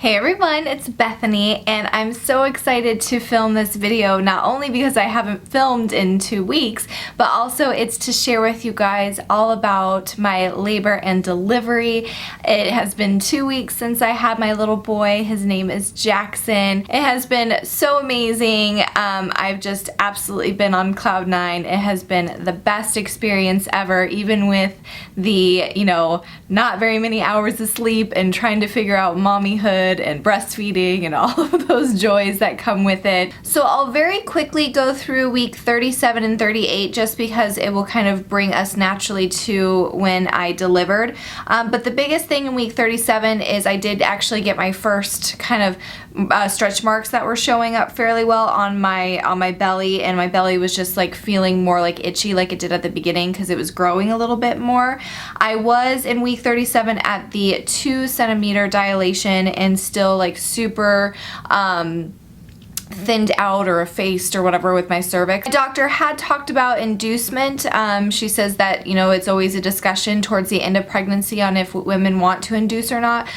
Hey everyone, it's Bethany and I'm so excited to film this video, not only because I haven't filmed in 2 weeks, but also it's to share with you guys all about my labor and delivery. It has been 2 weeks since I had my little boy. His name is Jackson. It has been so amazing. I've just absolutely been on cloud nine. It has been the best experience ever, even with the, not very many hours of sleep and trying to figure out mommyhood and breastfeeding and all of those joys that come with it. So I'll very quickly go through week 37 and 38 just because it will kind of bring us naturally to when I delivered. But the biggest thing in week 37 is I did actually get my first kind of stretch marks that were showing up fairly well on my belly, and my belly was just like feeling more like itchy like it did at the beginning because it was growing a little bit more. I was in week 37 at the 2 centimeter dilation and still like super thinned out or effaced or whatever with my cervix. My doctor had talked about inducement. She says that, it's always a discussion towards the end of pregnancy on if women want to induce or not.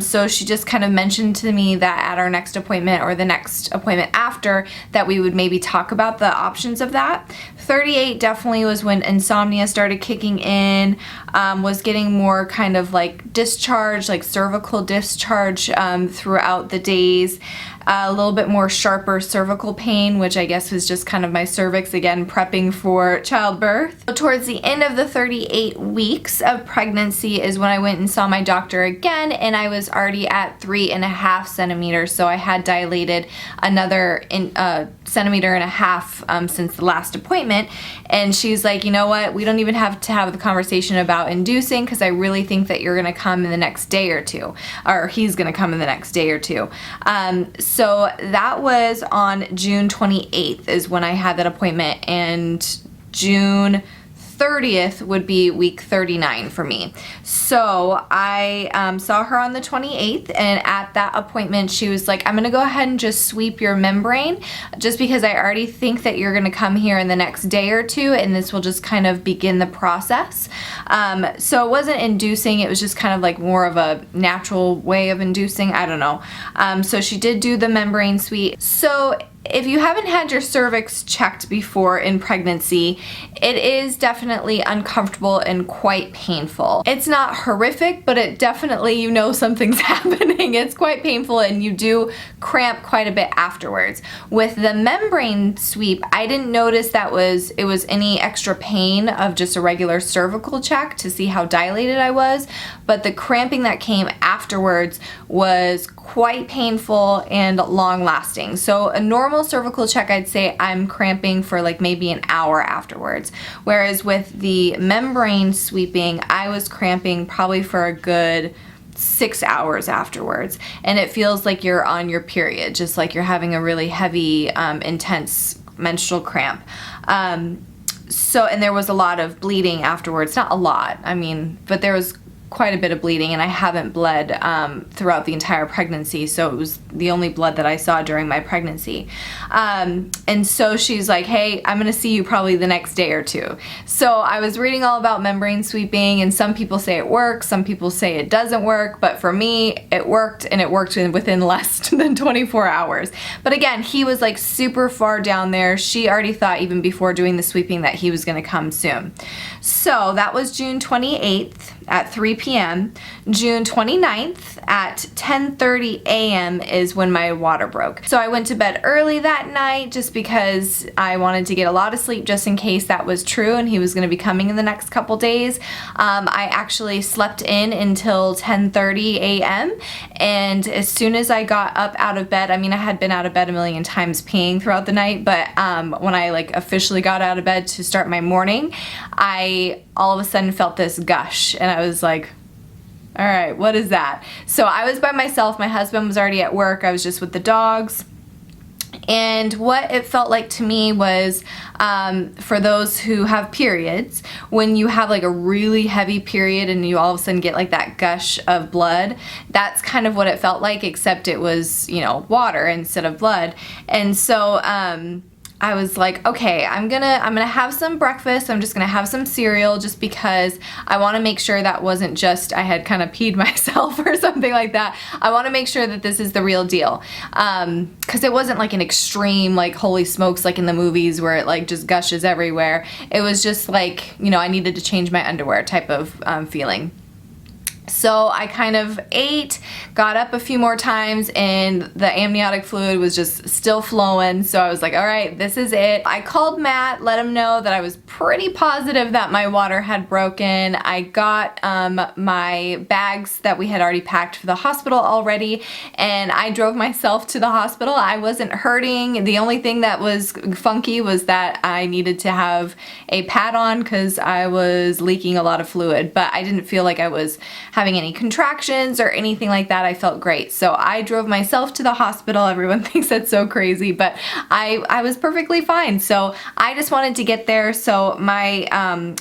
So she just kind of mentioned to me that at our next appointment or the next appointment after that we would maybe talk about the options of that. 38 definitely was when insomnia started kicking in, was getting more kind of like discharge, like cervical discharge throughout the days. A little bit more sharper cervical pain, which I guess was just kind of my cervix again prepping for childbirth. So towards the end of the 38 weeks of pregnancy is when I went and saw my doctor again, and I was already at 3.5 centimeters, so I had dilated another centimeter and a half since the last appointment. And she's like, you know what, we don't even have to have the conversation about inducing because I really think that you're gonna come in the next day or two, or he's gonna come in the next day or two. So that was on June 28th is when I had that appointment, and June 30th would be week 39 for me. So I saw her on the 28th, and at that appointment she was like, I'm gonna go ahead and just sweep your membrane just because I already think that you're gonna come here in the next day or two, and this will just kind of begin the process. So it wasn't inducing, it was just kind of like more of a natural way of inducing, I don't know. So she did do the membrane sweep. So if you haven't had your cervix checked before in pregnancy, it is definitely uncomfortable and quite painful. It's not horrific, but it definitely, something's happening. It's quite painful and you do cramp quite a bit afterwards. With the membrane sweep, I didn't notice that it was any extra pain of just a regular cervical check to see how dilated I was, but the cramping that came afterwards was quite painful and long lasting. So a normal cervical check, I'd say I'm cramping for like maybe an hour afterwards. Whereas with the membrane sweeping, I was cramping probably for a good 6 hours afterwards. And it feels like you're on your period, just like you're having a really heavy, intense menstrual cramp. And there was a lot of bleeding afterwards. Not a lot, but there was quite a bit of bleeding, and I haven't bled throughout the entire pregnancy, so it was the only blood that I saw during my pregnancy. And so she's like, hey, I'm gonna see you probably the next day or two. So I was reading all about membrane sweeping, and some people say it works, some people say it doesn't work, but for me it worked, and it worked within less than 24 hours. But again, he was like super far down there. She already thought even before doing the sweeping that he was gonna come soon. So that was June 28th at 3 p.m. June 29th at 10:30 a.m. is when my water broke. So I went to bed early that night just because I wanted to get a lot of sleep just in case that was true and he was going to be coming in the next couple days. I actually slept in until 10:30 a.m. and as soon as I got up out of bed, I had been out of bed a million times peeing throughout the night, but when I officially got out of bed to start my morning, I all of a sudden felt this gush, and I was like, all right, what is that? So I was by myself. My husband was already at work. I was just with the dogs. And what it felt like to me was, for those who have periods, when you have like a really heavy period and you all of a sudden get like that gush of blood, that's kind of what it felt like, except it was, water instead of blood. And so I was like, okay, I'm gonna have some breakfast. I'm just gonna have some cereal just because I want to make sure that wasn't just I had kind of peed myself or something like that. I want to make sure that this is the real deal, because it wasn't like an extreme, like holy smokes, like in the movies where it like just gushes everywhere. It was just like, you know, I needed to change my underwear type of feeling. So I kind of ate, got up a few more times, and the amniotic fluid was just still flowing. So I was like, all right, this is it. I called Matt, let him know that I was pretty positive that my water had broken. I got my bags that we had already packed for the hospital already, and I drove myself to the hospital. I wasn't hurting. The only thing that was funky was that I needed to have a pad on because I was leaking a lot of fluid, but I didn't feel like I was having any contractions or anything like that. I felt great. So I drove myself to the hospital. Everyone thinks that's so crazy, but I was perfectly fine. So I just wanted to get there. So my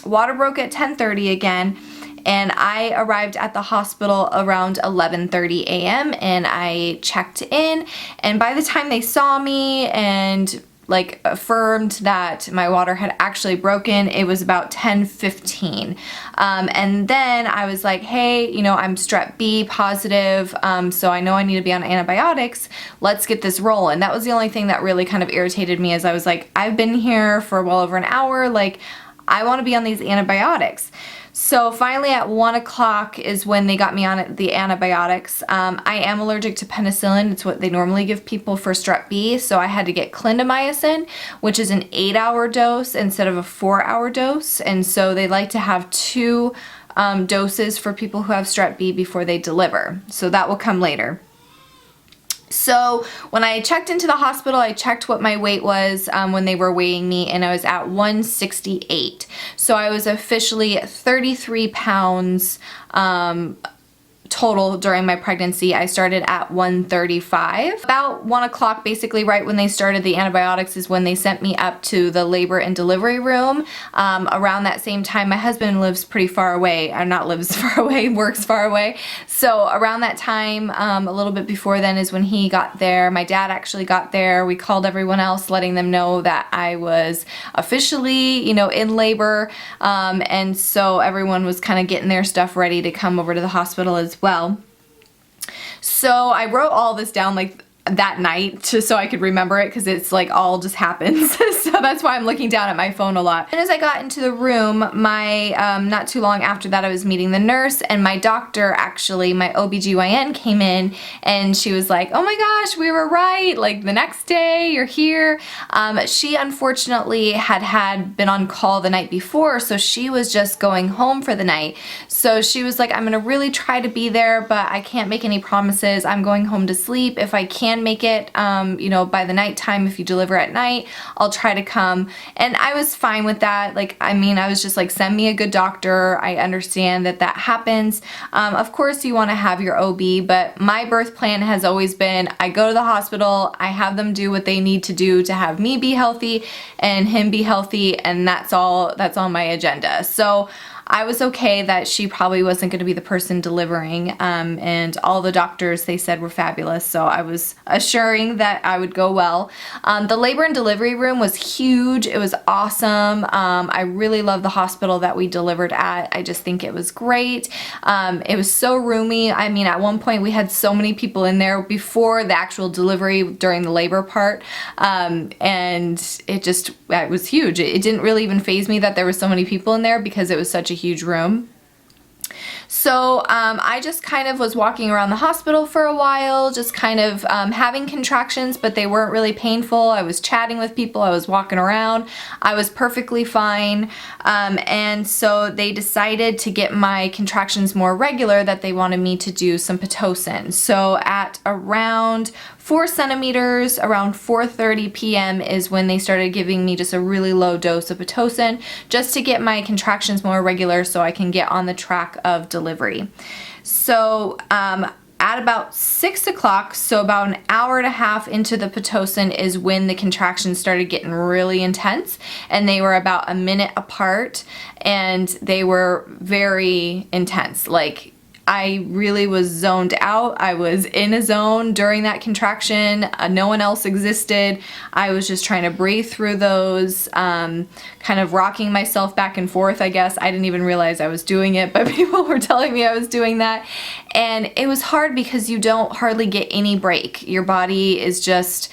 water broke at 10:30 again, and I arrived at the hospital around 11:30 a.m. and I checked in, and by the time they saw me and like affirmed that my water had actually broken, it was about 10:15. And then I was like, hey, you know, I'm strep B positive, so I know I need to be on antibiotics. Let's get this rolling. That was the only thing that really kind of irritated me, as I was like, I've been here for well over an hour, like I want to be on these antibiotics. So finally at 1 o'clock is when they got me on the antibiotics. I am allergic to penicillin. It's what they normally give people for strep B. So I had to get clindamycin, which is an 8-hour dose instead of a 4-hour dose. And so they like to have 2 doses for people who have strep B before they deliver. So that will come later. So when I checked into the hospital, I checked what my weight was when they were weighing me, and I was at 168. So I was officially 33 pounds total during my pregnancy. I started at 135. About 1 o'clock, basically right when they started the antibiotics, is when they sent me up to the labor and delivery room. Around that same time, my husband lives pretty far away, or not lives far away, works far away. So around that time, a little bit before then is when he got there. My dad actually got there. We called everyone else, letting them know that I was officially, you know, in labor. And so everyone was kind of getting their stuff ready to come over to the hospital as well. So I wrote all this down like that night just so I could remember it, because it's like all just happens. So that's why I'm looking down at my phone a lot. And as I got into the room, my not too long after that, I was meeting the nurse, and my doctor, actually my OBGYN, came in, and she was like, oh my gosh, we were right, like the next day you're here. She unfortunately had been on call the night before, so she was just going home for the night. So she was like, I'm gonna really try to be there, but I can't make any promises. I'm going home to sleep. If I can make it, you know, by the nighttime, if you deliver at night, I'll try to come. And I was fine with that. Like, I mean, I was just like, send me a good doctor. I understand that that happens. Of course you want to have your OB, but my birth plan has always been, I go to the hospital, I have them do what they need to do to have me be healthy and him be healthy, and that's all that's on my agenda. So I was okay that she probably wasn't going to be the person delivering, and all the doctors, they said, were fabulous, so I was assuring that I would go well. The labor and delivery room was huge. It was awesome. I really love the hospital that we delivered at. I just think it was great. It was so roomy. I mean, at one point we had so many people in there before the actual delivery during the labor part, and it was huge. It didn't really even faze me that there were so many people in there, because it was such a huge room. So I just kind of was walking around the hospital for a while, just kind of having contractions, but they weren't really painful. I was chatting with people, I was walking around, I was perfectly fine. And so they decided to get my contractions more regular, that they wanted me to do some Pitocin. So at around 4 centimeters, around 4:30 p.m. is when they started giving me just a really low dose of Pitocin, just to get my contractions more regular so I can get on the track of delivery. So at about 6 o'clock, so about an hour and a half into the Pitocin, is when the contractions started getting really intense, and they were about a minute apart, and they were very intense. Like, I really was zoned out. I was in a zone during that contraction. No one else existed. I was just trying to breathe through those, kind of rocking myself back and forth, I guess. I didn't even realize I was doing it, but people were telling me I was doing that. And it was hard because you don't hardly get any break. Your body is just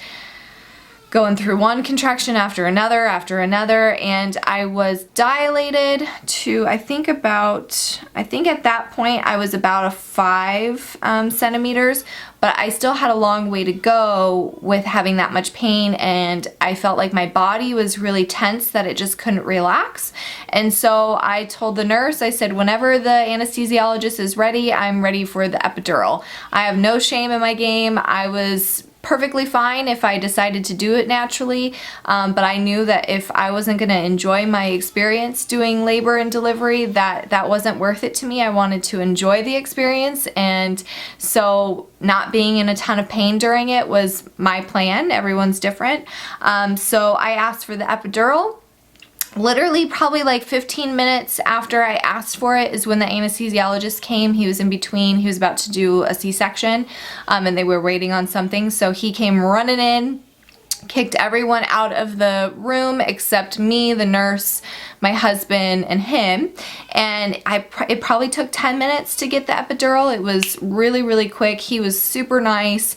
going through one contraction after another, and I was dilated to, I think at that point I was about a 5 centimeters, but I still had a long way to go with having that much pain, and I felt like my body was really tense, that it just couldn't relax. And so I told the nurse, I said, whenever the anesthesiologist is ready, I'm ready for the epidural. I have no shame in my game. I was perfectly fine if I decided to do it naturally, but I knew that if I wasn't going to enjoy my experience doing labor and delivery, that wasn't worth it to me. I wanted to enjoy the experience, and so not being in a ton of pain during it was my plan. Everyone's different. So I asked for the epidural. Literally probably like 15 minutes after I asked for it is when the anesthesiologist came. He was in between. He was about to do a C-section, and they were waiting on something. So he came running in, kicked everyone out of the room except me, the nurse, my husband, and him. And it probably took 10 minutes to get the epidural. It was really, really quick. He was super nice,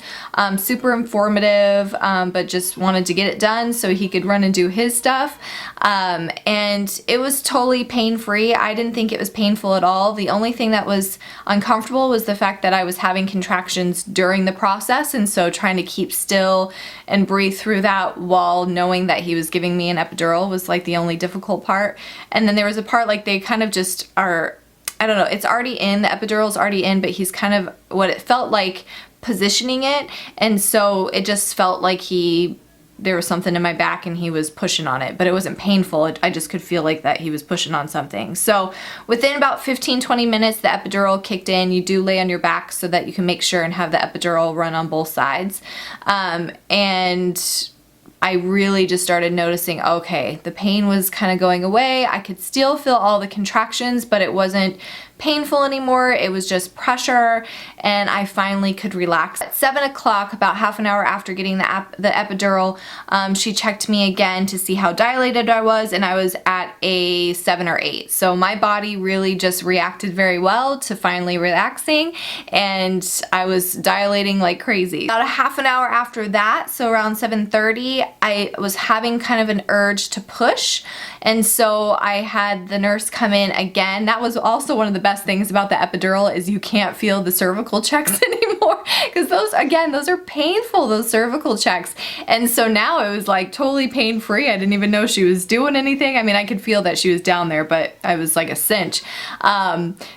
super informative, but just wanted to get it done so he could run and do his stuff. And it was totally pain-free. I didn't think it was painful at all. The only thing that was uncomfortable was the fact that I was having contractions during the process, and so trying to keep still and breathe through that while knowing that he was giving me an epidural was like the only difficult part. And then there was a part like they kind of just are, I don't know, it's already in, the epidural's already in, but he's kind of, what it felt like, positioning it, and so it just felt like there was something in my back and he was pushing on it, but it wasn't painful. I just could feel like that he was pushing on something. So within about 15-20 minutes, the epidural kicked in. You do lay on your back so that you can make sure and have the epidural run on both sides. And I really just started noticing, okay, the pain was kind of going away. I could still feel all the contractions, but it wasn't painful anymore. It was just pressure, and I finally could relax. At 7 o'clock, about half an hour after getting the epidural, she checked me again to see how dilated I was, and I was at a 7 or 8. So my body really just reacted very well to finally relaxing, and I was dilating like crazy. About a half an hour after that, so around 7:30, I was having kind of an urge to push, and so I had the nurse come in again. That was also one of the best things about the epidural, is you can't feel the cervical checks anymore, because those are painful, those cervical checks. And so now it was like totally pain-free. I didn't even know she was doing anything. I mean, I could feel that she was down there, but I was like a cinch.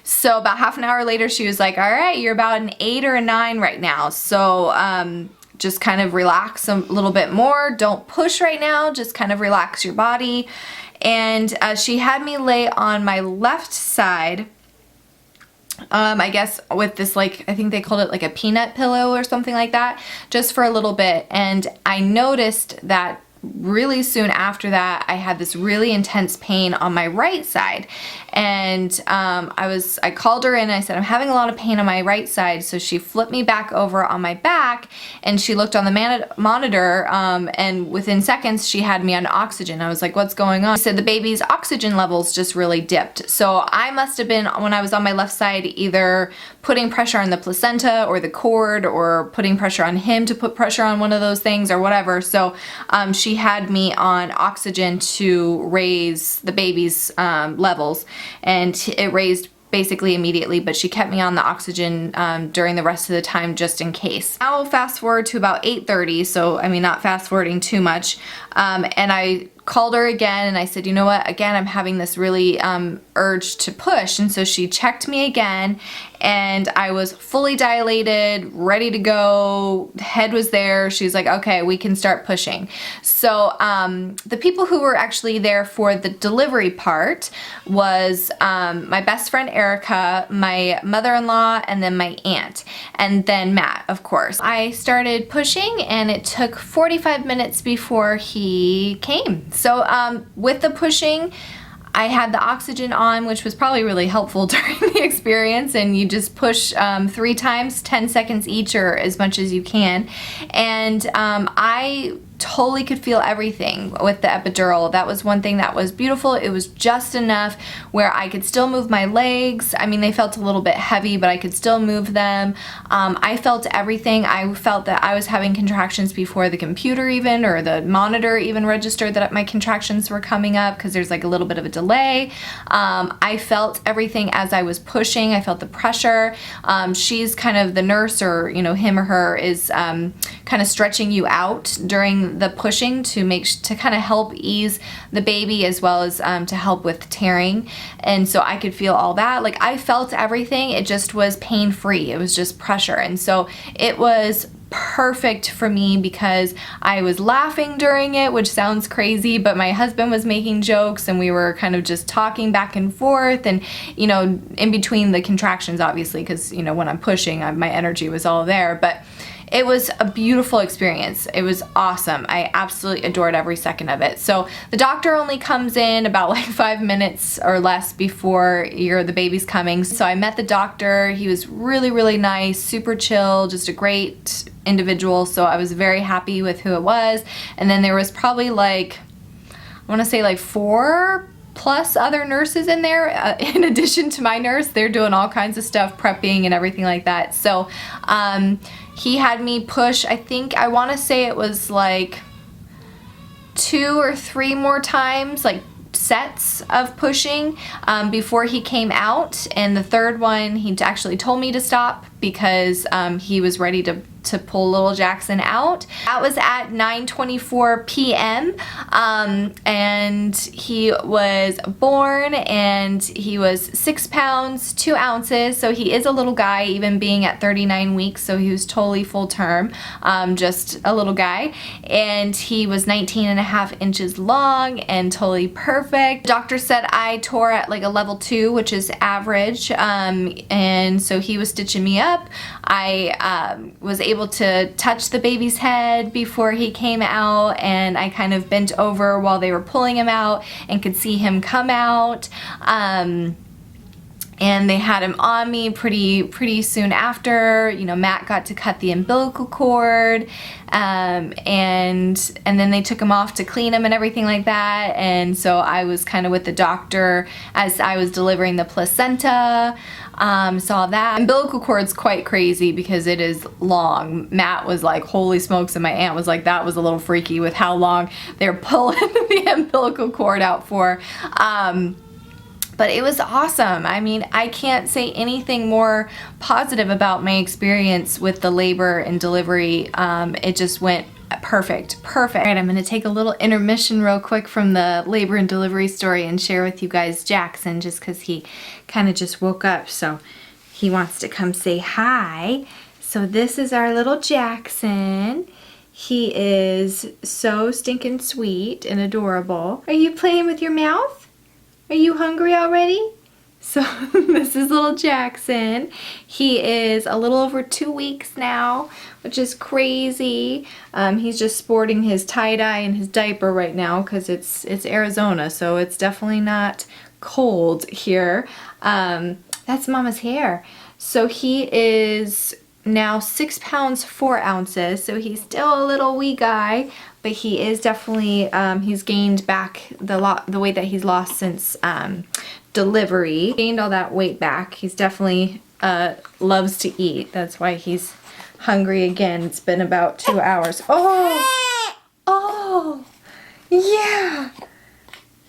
So about half an hour later, she was like, all right, you're about an 8 or a 9 right now. So just kind of relax a little bit more. Don't push right now. Just kind of relax your body. And she had me lay on my left side, I guess with this, like, I think they called it like a peanut pillow or something like that, just for a little bit. And I noticed that really soon after that, I had this really intense pain on my right side. And I called her in and I said, I'm having a lot of pain on my right side. So she flipped me back over on my back, and she looked on the monitor, and within seconds she had me on oxygen. I was like, what's going on? She said the baby's oxygen levels just really dipped. So I must have been, when I was on my left side, either putting pressure on the placenta or the cord, or putting pressure on him to put pressure on one of those things or whatever. So she had me on oxygen to raise the baby's levels, and it raised basically immediately, but she kept me on the oxygen during the rest of the time just in case. Now fast forward to about 8:30, so I mean, not fast forwarding too much, and I called her again and I said, you know what, again, I'm having this really urge to push. And so she checked me again, and I was fully dilated, ready to go, head was there. She's like, okay, we can start pushing. So the people who were actually there for the delivery part was my best friend Erica, my mother-in-law, and then my aunt, and then Matt, of course. I started pushing, and it took 45 minutes before he came. So with the pushing, I had the oxygen on, which was probably really helpful during the experience, and you just push 3 times, 10 seconds each, or as much as you can. And I totally could feel everything with the epidural. That was one thing that was beautiful. It was just enough where I could still move my legs. I mean, they felt a little bit heavy, but I could still move them. I felt everything. I felt that I was having contractions before the computer even, or the monitor even registered that my contractions were coming up, because there's like a little bit of a delay. I felt everything as I was pushing. I felt the pressure. She's kind of the nurse, or you know, him or her is kind of stretching you out during the pushing to kind of help ease the baby, as well as to help with tearing. And so I could feel all that. Like, I felt everything. It just was pain-free. It was just pressure. And so it was perfect for me because I was laughing during it, which sounds crazy, but my husband was making jokes and we were kind of just talking back and forth, and you know, in between the contractions, obviously, because you know, when I'm pushing, my energy was all there. But it was a beautiful experience. It was awesome. I absolutely adored every second of it. So the doctor only comes in about like 5 minutes or less before the baby's coming. So I met the doctor. He was really, really nice, super chill, just a great individual. So I was very happy with who it was. And then there was probably like, I want to say like 4+ other nurses in there, in addition to my nurse. They're doing all kinds of stuff, prepping and everything like that. So he had me push, I want to say it was like 2 or 3 more times, like sets of pushing before he came out. And the third one, he actually told me to stop because he was ready to pull little Jackson out. That was at 9:24 p.m. And he was born, and he was 6 pounds 2 ounces. So he is a little guy, even being at 39 weeks. So he was totally full term, just a little guy. And he was 19.5 inches long and totally perfect. The doctor said I tore at like a level 2, which is average. And so he was stitching me up. I was able to touch the baby's head before he came out, and I kind of bent over while they were pulling him out and could see him come out. And they had him on me pretty soon after. You know, Matt got to cut the umbilical cord, and then they took him off to clean him and everything like that. And so I was kind of with the doctor as I was delivering the placenta. Saw that. Umbilical cord's quite crazy because it is long. Matt was like, holy smokes, and my aunt was like, that was a little freaky with how long they're pulling the umbilical cord out for. But it was awesome. I mean, I can't say anything more positive about my experience with the labor and delivery. It just went perfect. All right, I'm gonna take a little intermission real quick from the labor and delivery story and share with you guys Jackson, just because he kind of just woke up, so he wants to come say hi. So this is our little Jackson. He is so stinking sweet and adorable. Are you playing with your mouth? Are you hungry already? So this is little Jackson. He is a little over 2 weeks now, which is crazy. He's just sporting his tie-dye and his diaper right now because it's Arizona, so it's definitely not cold here. That's Mama's hair. So he is now 6 pounds 4 ounces, so he's still a little wee guy, but he is definitely, he's gained back the weight that he's lost since delivery. Gained all that weight back. He's definitely loves to eat. That's why he's hungry again. It's been about 2 hours. Oh, yeah.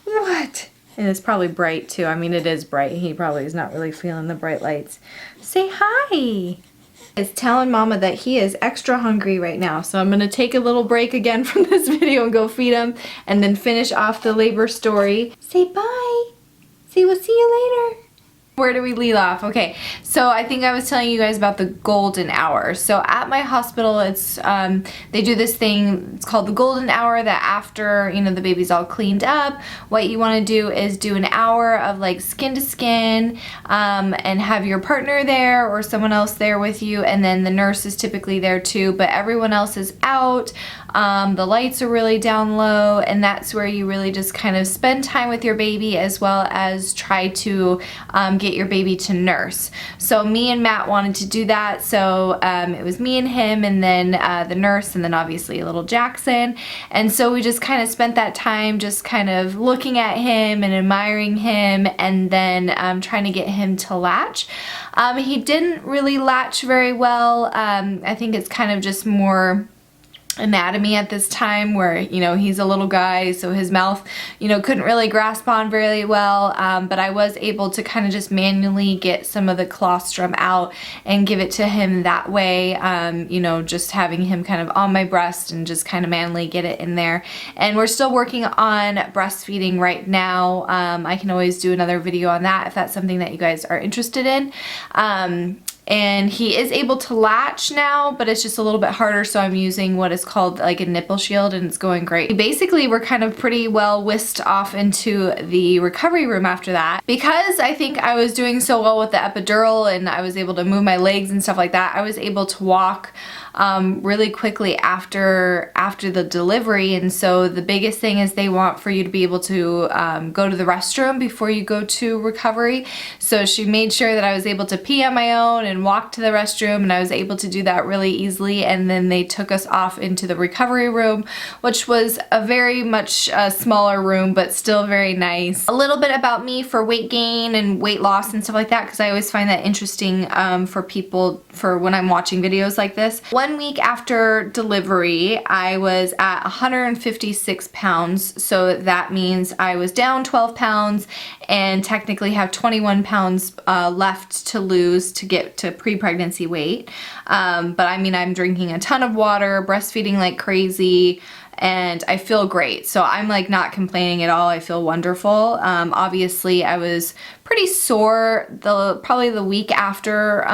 What? And it's probably bright too. I mean, it is bright. He probably is not really feeling the bright lights. Say hi. Is telling Mama that he is extra hungry right now, so I'm gonna take a little break again from this video and go feed him and then finish off the labor story. Say bye. Say we'll see you later. Where do we leave off? Okay, so I think I was telling you guys about the golden hour. So at my hospital, it's they do this thing, it's called the golden hour, that after, you know, the baby's all cleaned up, what you want to do is do an hour of like skin to skin, and have your partner there or someone else there with you, and then the nurse is typically there too, but everyone else is out. The lights are really down low, and that's where you really just kind of spend time with your baby, as well as try to get your baby to nurse. So me and Matt wanted to do that, so it was me and him, and then the nurse, and then obviously little Jackson. And so we just kind of spent that time just kind of looking at him and admiring him, and then trying to get him to latch. He didn't really latch very well. I think it's kind of just more anatomy at this time, where, you know, he's a little guy, so his mouth, you know, couldn't really grasp on very well, but I was able to kind of just manually get some of the colostrum out and give it to him that way, you know, just having him kind of on my breast and just kind of manually get it in there. And we're still working on breastfeeding right now. I can always do another video on that if that's something that you guys are interested in. And he is able to latch now, but it's just a little bit harder, so I'm using what is called like a nipple shield, and it's going great. Basically, we're kind of pretty well whisked off into the recovery room after that. Because I think I was doing so well with the epidural and I was able to move my legs and stuff like that, I was able to walk really quickly after the delivery. And so the biggest thing is they want for you to be able to go to the restroom before you go to recovery. So she made sure that I was able to pee on my own and walk to the restroom, and I was able to do that really easily. And then they took us off into the recovery room, which was a very much smaller room, but still very nice. A little bit about me for weight gain and weight loss and stuff like that, because I always find that interesting for people, for when I'm watching videos like this. 1 week after delivery, I was at 156 pounds, so that means I was down 12 pounds and technically have 21 pounds left to lose to get to pre-pregnancy weight. But I mean, I'm drinking a ton of water, breastfeeding like crazy, and I feel great. So I'm like not complaining at all. I feel wonderful. Obviously I was pretty sore probably the week after,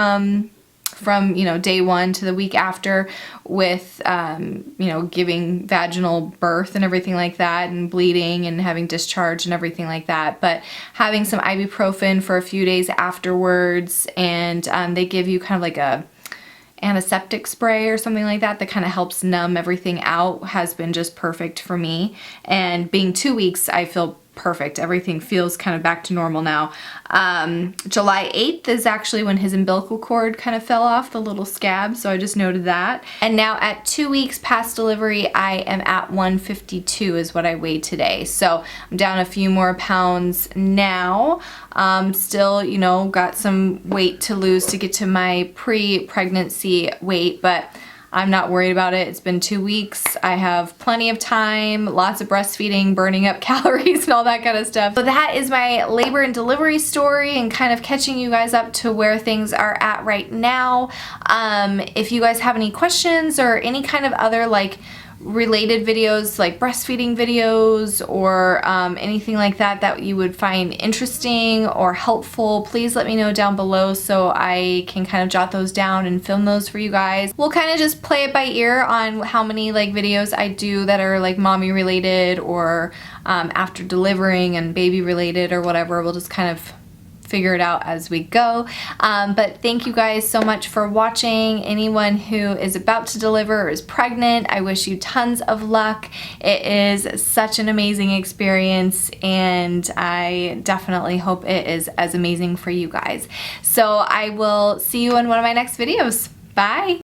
from, you know, day one to the week after, with you know, giving vaginal birth and everything like that, and bleeding and having discharge and everything like that. But having some ibuprofen for a few days afterwards, and they give you kind of like a antiseptic spray or something like that that kind of helps numb everything out, has been just perfect for me. And being 2 weeks, I feel perfect. Everything feels kind of back to normal now. July 8th is actually when his umbilical cord kind of fell off, the little scab, so I just noted that. And now at 2 weeks past delivery, I am at 152 is what I weighed today. So I'm down a few more pounds now. Still, you know, got some weight to lose to get to my pre-pregnancy weight, but I'm not worried about it. It's been 2 weeks. I have plenty of time, lots of breastfeeding, burning up calories and all that kind of stuff. So that is my labor and delivery story, and kind of catching you guys up to where things are at right now. If you guys have any questions or any kind of other like related videos, like breastfeeding videos, or anything like that that you would find interesting or helpful, please let me know down below so I can kind of jot those down and film those for you guys. We'll kind of just play it by ear on how many like videos I do that are like mommy related, or after delivering and baby related, or whatever. We'll just kind of figure it out as we go. But thank you guys so much for watching. Anyone who is about to deliver or is pregnant, I wish you tons of luck. It is such an amazing experience, and I definitely hope it is as amazing for you guys. So I will see you in one of my next videos. Bye!